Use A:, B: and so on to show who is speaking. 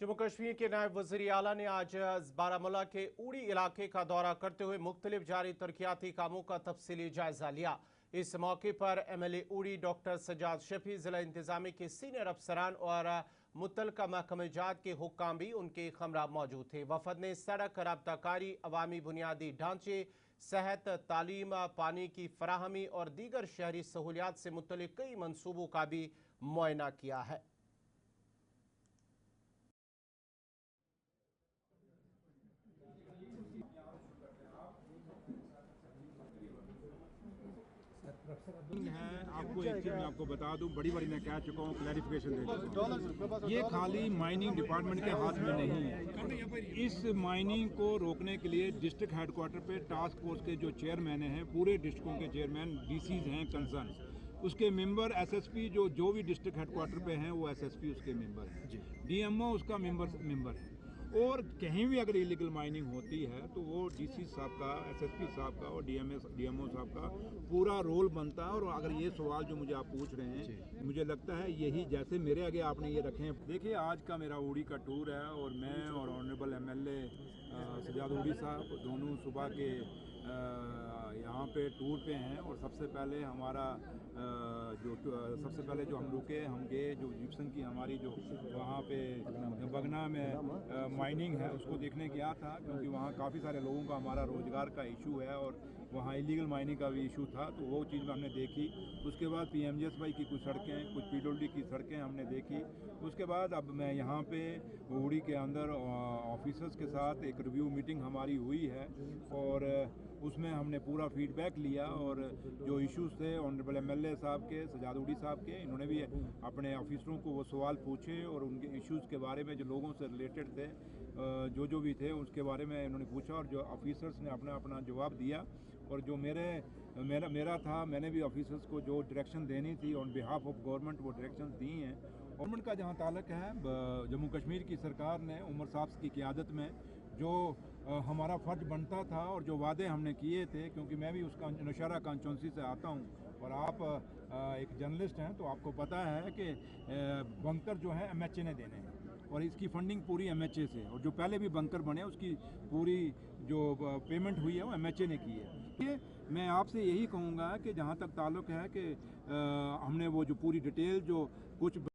A: जम्मू कश्मीर के नायब वज़ीर आला ने आज बारामूला के उड़ी इलाके का दौरा करते हुए मुख्तलिफ जारी तरक्याती कामों का तफसीली जायजा लिया। इस मौके पर MLA उड़ी डॉक्टर सजाद शफी, जिला इंतजामी के सीनियर अफसरान और मुतलका महकमेजात के हुक्काम भी उनके हमरा मौजूद थे। वफद ने सड़क, रब्ताकारी, अवामी बुनियादी ढांचे, सेहत, तालीम, पानी की फराहमी और दीगर शहरी सहूलियात से मुतल्लिक कई मनसूबों का भी मुआयना किया है।
B: है आपको एक चीज़ मैं आपको बता दूं, बड़ी मैं कह चुका हूँ, क्लैरिफिकेशन दे चुका हूँ। ये खाली माइनिंग डिपार्टमेंट के हाथ में नहीं है। इस माइनिंग को रोकने के लिए डिस्ट्रिक्ट हेडक्वार्टर पे टास्क फोर्स के जो चेयरमैन हैं, पूरे डिस्ट्रिक्टों के चेयरमैन, DCs हैं कंसर्न, उसके मेंबर, SSP जो भी डिस्ट्रिक्ट हेडक्वार्टर पे हैं वो SSP उसके मेंबर हैं, DMO उसका मेंबर है। और कहीं भी अगर इलीगल माइनिंग होती है तो वो DC साहब का, SSP साहब का और DMO साहब का पूरा रोल बनता है। और अगर ये सवाल जो मुझे आप पूछ रहे हैं, मुझे लगता है यही जैसे मेरे आगे आपने ये रखे हैं। देखिए, आज का मेरा उड़ी का टूर है और मैं और ऑनरेबल MLA सजाद उड़ी साहब दोनों सुबह के यहाँ पे टूर पे हैं। और सबसे पहले जो हम रुके, हम गए जो जिप्सम की हमारी जो वहाँ पे बगना में माइनिंग है उसको देखने गया था, क्योंकि वहाँ काफ़ी सारे लोगों का हमारा रोज़गार का इशू है और वहाँ इलीगल माइनिंग का भी इशू था, तो वो चीज़ हमने देखी। उसके बाद PMGSY की कुछ सड़कें, कुछ PWD की सड़कें हमने देखी। उसके बाद अब मैं यहाँ पे उड़ी के अंदर ऑफिसर्स के साथ एक रिव्यू मीटिंग हमारी हुई है और उसमें हमने पूरा फीडबैक लिया। और जो इश्यूज़ थे ऑनरेबल MLA साहब के, सजाद उड़ी साहब के, इन्होंने भी अपने ऑफिसरों को वो सवाल पूछे और उनके इश्यूज़ के बारे में जो लोगों से रिलेटेड थे, जो भी थे उसके बारे में इन्होंने पूछा और जो ऑफिसर्स ने अपना जवाब दिया। और जो मेरा था, मैंने भी ऑफिसर्स को जो डायरेक्शन देनी थी ऑन बिहाफ ऑफ गवर्नमेंट वो डायरेक्शन दी हैं। गवर्नमेंट का जहाँ ताल्लुक है, जम्मू कश्मीर की सरकार ने उमर साहब की क़ियादत में जो हमारा फ़र्ज बनता था और जो वादे हमने किए थे, क्योंकि मैं भी उसका नौशहरा कॉन्स्टिट्यूंसी से आता हूँ और आप एक जर्नलिस्ट हैं तो आपको पता है कि बंकर जो है MHA ने देने हैं और इसकी फंडिंग पूरी MHA से, और जो पहले भी बंकर बने उसकी पूरी जो पेमेंट हुई है वो MHA ने की है। ये मैं आपसे यही कहूँगा कि जहाँ तक ताल्लुक़ है कि हमने वो जो पूरी डिटेल जो कुछ